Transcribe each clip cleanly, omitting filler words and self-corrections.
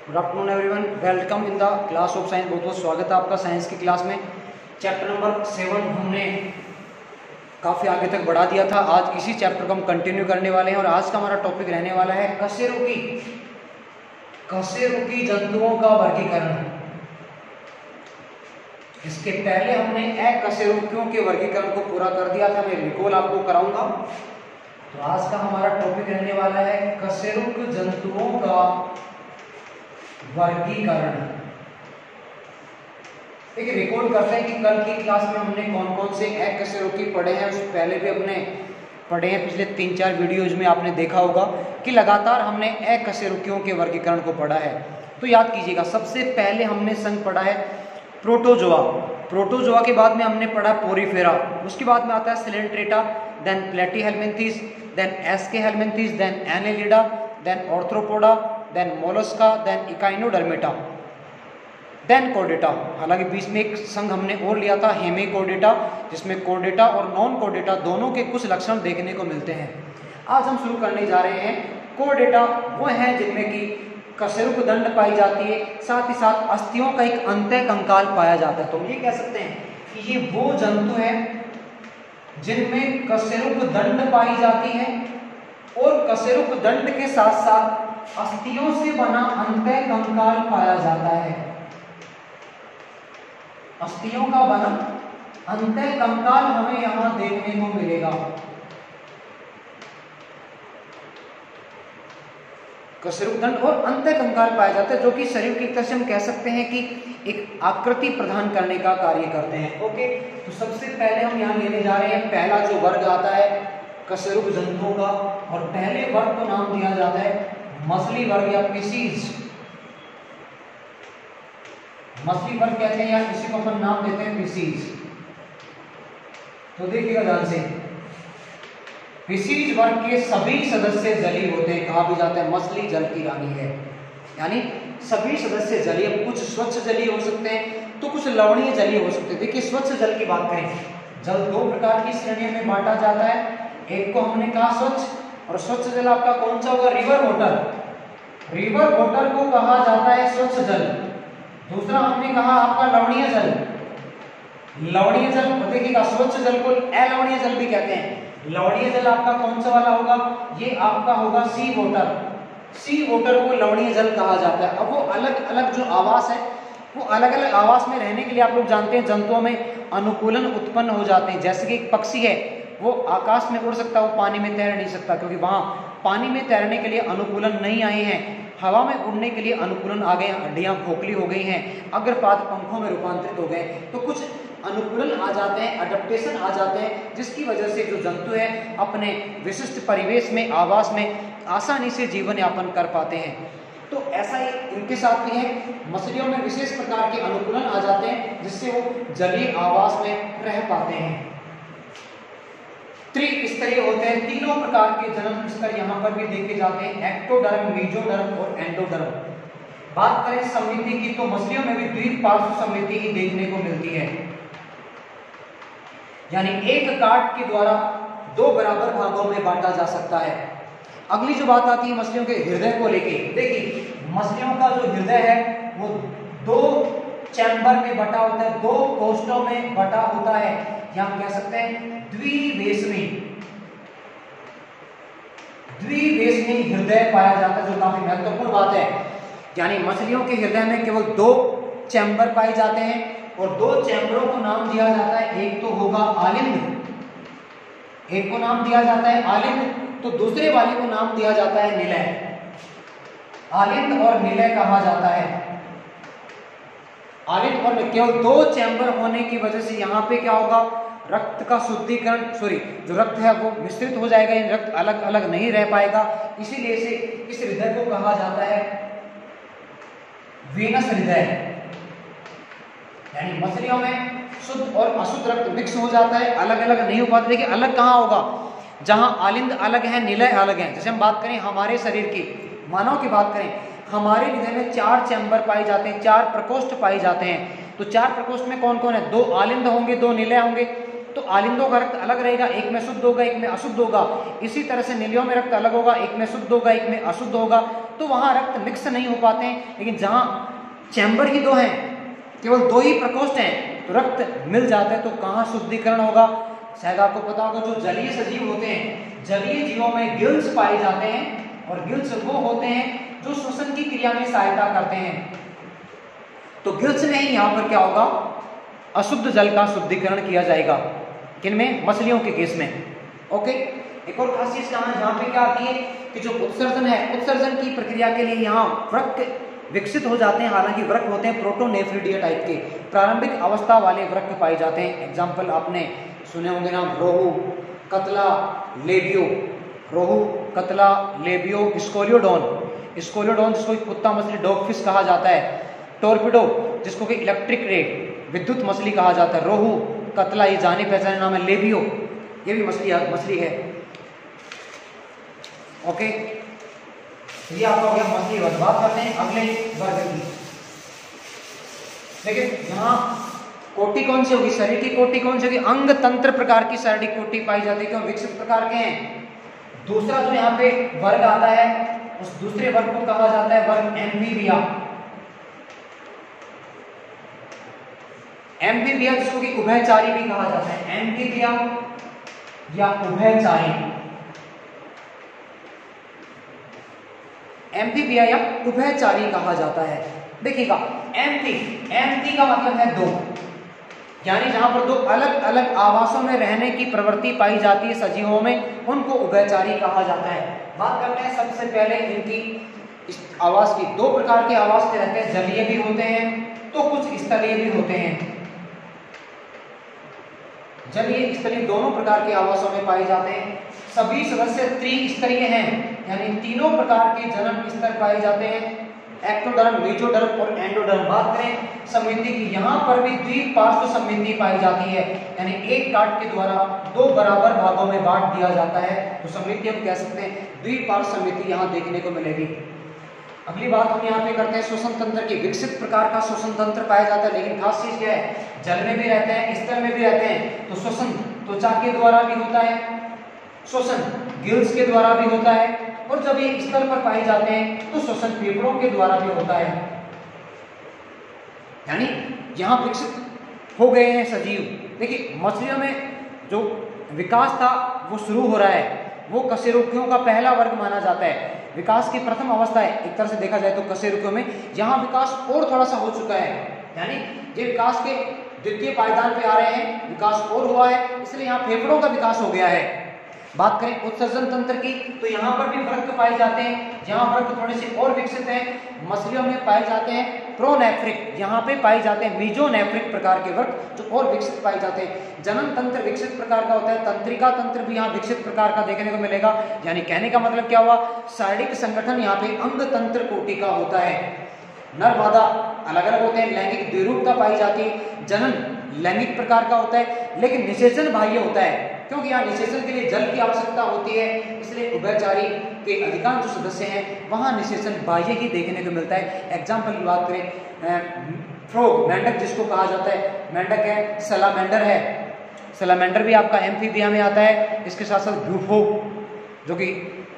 Good afternoon everyone, welcome in the class of science. बहुत बहुत स्वागत है आपका साइंस की क्लास में। चैप्टर नंबर 7 हमने काफ़ी आगे तक बढ़ा दिया था। आज इसी चैप्टर को हम कंटिन्यू करने वाले हैं और आज का हमारा टॉपिक रहने वाला है कशेरुकी जंतुओं का वर्गीकरण। इसके पहले हमने अकशेरुकियों के वर्गीकरण को पूरा कर दिया था, मैं रिकॉल आपको कराऊंगा। तो आज का हमारा टॉपिक रहने वाला है कशेरुक जंतुओं का वर्गीकरण। एक रिकॉर्ड करते हैं कि कल की क्लास में हमने कौन कौन से अकशेरुकी पढ़े हैं। उससे पहले भी अपने पढ़े हैं, पिछले 3-4 वीडियोज में आपने देखा होगा कि लगातार हमने अकशेरुकियों के वर्गीकरण को पढ़ा है। तो याद कीजिएगा, सबसे पहले हमने संग पढ़ा है प्रोटोजोआ। प्रोटोजोआ के बाद में हमने पढ़ा पोरीफेरा, उसके बाद में आता है coelenterata, then platyhelminthes, then aschelminthes, then annelida, then arthropoda, then mollusca, then echinodermata, then chordata. हालांकि बीच में एक संघ हमने और लिया था हेमिकोर्डेटा, जिसमें कोर्डेटा और नॉन कोर्डेटा दोनों के कुछ लक्षण देखने को मिलते हैं। आज हम शुरू करने जा रहे हैं कोर्डेटा। वो हैं जिनमें कि कशेरुक दंड पाई जाती है, साथ ही साथ अस्थियों का एक अंतः कंकाल पाया जाता है। तो ये कह सकते हैं कि ये वो जंतु हैं जिनमें कशेरुक दंड पाई जाती है और कशेरुक दंड के साथ साथ अस्थियों से बना अंतः कंकाल पाया जाता है। अस्थियों का बना अंतः कंकाल हमें यहां देखने को मिलेगा। कशेरुक दंड और अंतः कंकाल पाए जाते हैं, जो कि शरीर की तरह से हम कह सकते हैं कि एक आकृति प्रदान करने का कार्य करते हैं। ओके, तो सबसे पहले हम यहां लेने जा रहे हैं पहला जो वर्ग आता है कशेरुक जंतुओं का, और पहले वर्ग को नाम दिया जाता है मछली वर्ग या फिशीज। मछली वर्ग कहते हैं या इसी को अपन नाम देते हैं फिशीज। तो देखिएगा ध्यान से, फिशीज वर्ग के सभी सदस्य जलीय होते हैं। कहा भी जाता है मछली जल की रानी है, यानी सभी सदस्य जलीय। कुछ स्वच्छ जलीय हो सकते हैं तो कुछ लवणीय जलीय हो सकते हैं। देखिए, स्वच्छ जल की बात करें, जल 2 प्रकार की श्रेणियों में बांटा जाता है। एक को हमने कहा स्वच्छ, और स्वच्छ जल आपका कौन सा होगा? River water. रिवर वाटर को कहा जाता है स्वच्छ जल। दूसरा हमने कहा आपका लवणीय जल। लवणीय जल, देखिएगा स्वच्छ जल को अलवणीय जल भी कहते हैं। लवणीय जल आपका कौन सा वाला होगा? ये आपका होगा सी वाटर। सी वाटर को लवणीय जल कहा जाता है। अब वो अलग अलग जो आवास है, वो अलग अलग आवास में रहने के लिए आप लोग जानते हैं जंतुओं में अनुकूलन उत्पन्न हो जाते हैं। जैसे कि एक पक्षी है, वो आकाश में उड़ सकता है, वो पानी में तैर नहीं सकता, क्योंकि वहां पानी में तैरने के लिए अनुकूलन नहीं आए हैं। हवा में उड़ने के लिए अनुकूलन आ गए, हड्डियां खोखली हो गई हैं, अग्रपाद पंखों में रूपांतरित हो गए। तो कुछ अनुकूलन आ जाते हैं, अडेप्टेशन आ जाते हैं, जिसकी वजह से जो जंतु है अपने विशिष्ट परिवेश में, आवास में आसानी से जीवन यापन कर पाते हैं। तो ऐसा ही इनके साथ भी है। मछलियों में विशेष प्रकार के अनुकूलन आ जाते हैं, जिससे वो जलीय आवास में रह पाते हैं। त्रिस्तरीय होते हैं, तीनों प्रकार के जन्म स्तर यहाँ पर भी देखे जाते हैं, एक्टोडर्म, मेसोडर्म और एंडोडर्म। बात करें सममिति की, तो मछलियों में भी द्विपार्श्व सममिति ही देखने को मिलती है, यानी एक काट के द्वारा 2 बराबर भागों में बांटा जा सकता है। अगली जो बात आती है मछलियों के हृदय को लेके। देखिए, मछलियों का जो हृदय है वो 2 चैम्बर में बटा होता है, 2 कोष्ठों में बटा होता है, या हम कह सकते हैं द्विवेशनी हृदय पाया जाता है, जो काफी महत्वपूर्ण बात है। यानी मछलियों के हृदय में केवल 2 चैम्बर पाए जाते हैं, और 2 चैम्बरों को नाम दिया जाता है। एक तो होगा आलिंद, एक को नाम दिया जाता है आलिंद, तो दूसरे वाले को नाम दिया जाता है निलय। आलिंद और निलय कहा जाता है। आलिंद और केवल 2 चैम्बर होने की वजह से यहाँ पे क्या होगा? रक्त का शुद्धिकरण, जो रक्त है वो मिश्रित हो जाएगा, रक्त अलग अलग नहीं रह पाएगा। इसीलिए से इस हृदय को कहा जाता है वीनस हृदय। यानी मछलियों में शुद्ध और अशुद्ध रक्त मिक्स हो जाता है, अलग अलग नहीं हो पाता। देखिए, अलग कहाँ होगा? जहां आलिंद अलग है, निलय अलग है। जैसे हम बात करें हमारे शरीर की, मानव की बात करें, हमारे हृदय में 4 चैम्बर पाए जाते हैं, 4 प्रकोष्ठ पाए जाते हैं। तो 4 प्रकोष्ठ में कौन कौन है? 2 आलिंद होंगे, 2 निलय होंगे, तो आलिंदों का रक्त अलग रहेगा, एक में शुद्ध होगा एक में अशुद्ध होगा। इसी तरह से नीलियों में रक्त अलग होगा, एक में शुद्ध होगा एक में अशुद्ध होगा। तो वहां रक्त मिक्स नहीं हो पाते हैं। लेकिन जहां चैम्बर ही दो हैं, केवल दो ही प्रकोष्ठ हैं, तो रक्त मिल जाता है। तो कहाँ शुद्धिकरण होगा? शायद आपको पता होगा जो जलीय सजीव होते हैं, जलीय जीवों में गिल्स पाए जाते हैं और गिल्स वो होते हैं जो श्वसन की क्रिया में सहायता करते हैं। तो गिल्स में ही यहाँ पर क्या होगा? अशुद्ध जल का शुद्धिकरण किया जाएगा। किनमें? मछलियों के केस में। ओके, एक और खास चीज यहाँ पे क्या आती है कि जो उत्सर्जन है, उत्सर्जन की प्रक्रिया के लिए यहाँ वृक्क विकसित हो जाते हैं। हालांकि वृक्क होते हैं प्रोटोनेफ्रिडिया टाइप के, प्रारंभिक अवस्था वाले वृक्क पाए जाते हैं। एग्जाम्पल आपने सुने होंगे नाम, रोहू, कतला, लेबियो, रोहू, कतला, लेबियो, स्कोलियोडोन, स्कोलियोडोन जिसको कुत्ता मछली डॉग फिश कहा जाता है, टोर्पिडो जिसको कि इलेक्ट्रिक रे विद्युत मछली कहा जाता है, रोहू, कतला ये जाने पहचाने नाम है, लेबियो ये भी मछली है। ओके, ये आपका हो गया मछली वर्ग। बात करते हैं अगले वर्ग की। लेकिन यहाँ कोटि कौन सी होगी? शरीर की कोटि कौन सी होगी? अंग तंत्र प्रकार की शारीरिक कोटि पाई जाती है, क्यों? विकसित प्रकार के हैं। दूसरा जो यहाँ पे वर्ग आता है, उस दूसरे वर्ग को कहा जाता है वर्ग एम्फीबिया। एम्फीबिया जिसको कि उभयचारी भी कहा जाता है, एम्फीबिया या उभयचारी, एम्फीबिया या उभयचारी कहा जाता है। देखिएगा, एम्फी का मतलब है दो, यानी जहां पर दो अलग अलग आवासों में रहने की प्रवृत्ति पाई जाती है सजीवों में, उनको उभयचारी कहा जाता है। बात करते हैं सबसे पहले इनकी आवास की। दो प्रकार के आवास के रहते हैं, जलीय भी होते हैं तो कुछ स्थलीय भी होते हैं। जलीय स्थलीय दोनों प्रकार के आवासों में पाए जाते हैं। सभी सदस्य त्रिस्तरीय हैं, यानी तीनों प्रकार के जन्म स्तर पाए जाते हैं, एक्टोडर्म, मेसोडर्म और एंडोडर्म। बात करें सममिति की, यहाँ पर भी द्विपार्श्व सममिति पाई जाती है, यानी एक काट के द्वारा दो बराबर भागों में बांट दिया जाता है, तो सममिति हम कह सकते हैं, द्विपार्श्व सममिति यहाँ देखने को मिलेगी। अगली बात हम यहाँ पे करते हैं श्वसन तंत्र की। विकसित प्रकार का श्वसन तंत्र पाया जाता है, लेकिन खास चीज क्या है? जल में भी रहते हैं, स्थल में भी रहते हैं। तो श्वसन त्वचा के द्वारा भी होता है, श्वसन गिल्स के द्वारा भी होता है, और जब ये स्थल पर पाए जाते हैं तो श्वसन फेफड़ों के द्वारा भी होता है। यानी यहाँ विकसित हो गए हैं सजीव। देखिए, मछलियों में जो विकास था वो शुरू हो रहा है, वो कशेरुकियों का पहला वर्ग माना जाता है। विकास की प्रथम अवस्था है एक तरह से देखा जाए तो कशेरुकियों में। यहाँ विकास और थोड़ा सा हो चुका है, यानी ये विकास के द्वितीय पायदान पे आ रहे हैं, विकास और हुआ है, इसलिए यहाँ फेफड़ों का विकास हो गया है। बात करें उत्सर्जन तंत्र की, तो यहाँ पर भी वृक्क पाए जाते हैं। यहाँ वृक्क थोड़े से और विकसित हैं। मछलियों में पाए जाते हैं प्रोनेफ्रिक, यहाँ पे पाए जाते हैं मीजोनेफ्रिक प्रकार के वृक्क जो और विकसित पाए जाते हैं। जनन तंत्र विकसित प्रकार का होता है, तंत्रिका तंत्र भी यहाँ विकसित प्रकार का देखने को मिलेगा। यानी कहने का मतलब क्या हुआ? शारीरिक संगठन यहाँ पे अंग तंत्र कोटि का होता है। नर मादा अलग अलग होते हैं, लैंगिक द्विरूपता पाई जाती है। जनन लैंगिक प्रकार का होता है, लेकिन निषेचन बाह्य होता है, क्योंकि यहाँ निषेचन के लिए जल की आवश्यकता होती है, इसलिए उभयचारी के अधिकांश जो सदस्य हैं वहाँ निषेचन बाह्य ही देखने को मिलता है। एग्जाम्पल की बात करें, फ्रॉग, मेंढक जिसको कहा जाता है, मेंढक है, सलामेंडर है। सलामेंडर भी आपका एम्फीबिया में आता है। इसके साथ साथ ब्यूफो जो कि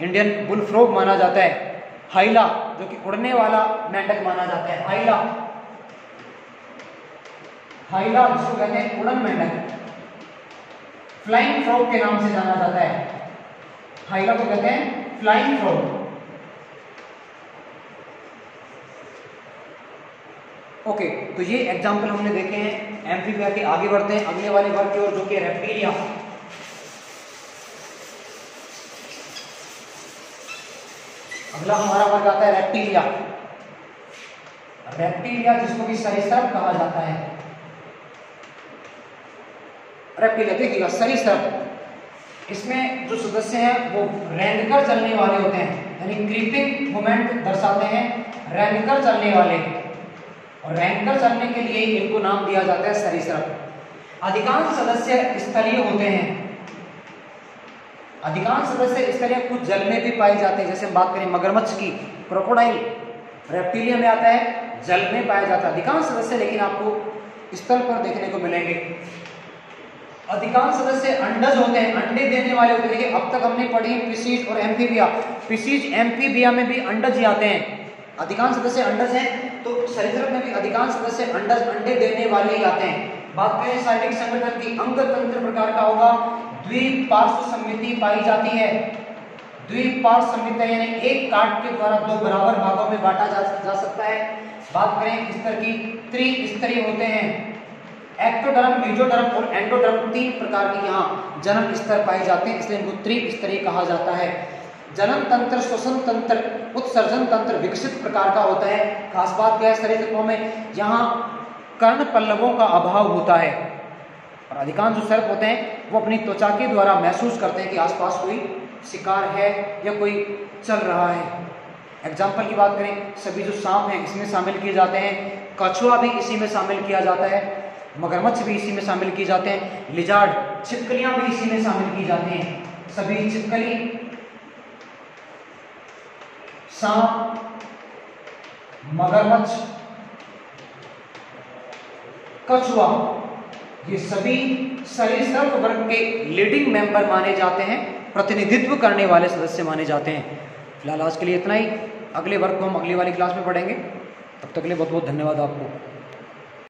इंडियन बुल फ्रॉग माना जाता है, हाइला जो कि उड़ने वाला मेंढक माना जाता है, हाइला जिसको कहते हैं उड़न मेंढक, फ्लाइंग फ्रॉग के नाम से जाना जाता है। हाइला को कहते हैं फ्लाइंग फ्रॉग। ओके, तो ये एग्जाम्पल हमने देखे हैं एम्फीबिया के। आगे बढ़ते हैं अगले वाले वर्ग की ओर, जो कि रेप्टिलिया। अगला हमारा वर्ग आता है रेप्टिलिया। रेप्टिलिया जिसको कि सरीसृप कहा जाता है। रेप्टिलिया देखिएगा, सरीसृप, इसमें जो सदस्य हैं वो रेंगकर चलने वाले होते हैं, यानी क्रीपिंग मूवमेंट दर्शाते हैं, रेंगकर चलने वाले। और रेंगकर चलने के लिए इनको नाम दिया जाता है सरीसृप। अधिकांश सदस्य स्थलीय होते हैं। अधिकांश सदस्य स्थलीय, कुछ जल में भी पाए जाते हैं। जैसे हम बात करें मगरमच्छ की, क्रोकोडाइल रेप्टिलिया में आता है, जल में पाया जाता है। अधिकांश सदस्य लेकिन आपको स्थल पर देखने को मिलेंगे। अधिकांश सदस्य अंडज होते हैं, अंडे देने वाले होते हैं। देखिए अब तक हमने पढ़ी पिसीज और एम्फीबिया। पिसीज एम्फीबिया में भी अंडज ही आते हैं, अधिकांश सदस्य अंडज हैं, तो सरीसृप में भी अधिकांश सदस्य अंडज अंडे देने वाले ही आते हैं। बात करें शारीरिक संगठन की, अंग तंत्र प्रकार का होगा, द्विपार्श्व सममिति पाई जाती है। द्विपार्श्व सममिति यानी एक काट के द्वारा दो बराबर भागों में बांटा जा सकता है। बात करें स्तर की, त्रिस्तरीय होते हैं, एक्टोडर्म, मेसोडर्म और एंडोडर्म, तीन प्रकार के यहाँ जन्म स्तर पाए जाते हैं, इसलिए इनको त्रिस्तरीय कहा जाता है। जनन तंत्र, श्वसन तंत्र, उत्सर्जन तंत्र विकसित प्रकार का होता है। खास बात क्या है सरीसृपों में, यहाँ कर्ण पल्लवों का अभाव होता है और अधिकांश जो सर्प होते हैं वो अपनी त्वचा के द्वारा महसूस करते हैं कि आसपास कोई शिकार है या कोई चल रहा है। एग्जाम्पल की बात करें, सभी जो सांप हैं इसमें शामिल किए जाते हैं, कछुआ भी इसी में शामिल किया जाता है, मगरमच्छ भी इसी में शामिल किए जाते हैं, लिजार्ड, छिपकलियां भी इसी में शामिल की जाती हैं। सभी छिपकली, सांप, मगरमच्छ, कछुआ, ये सभी सरीसृप वर्ग के लीडिंग मेंबर माने जाते हैं, प्रतिनिधित्व करने वाले सदस्य माने जाते हैं। फिलहाल आज के लिए इतना ही, अगले वर्ग को हम अगली वाली क्लास में पढ़ेंगे। तब तक के लिए बहुत बहुत धन्यवाद आपको।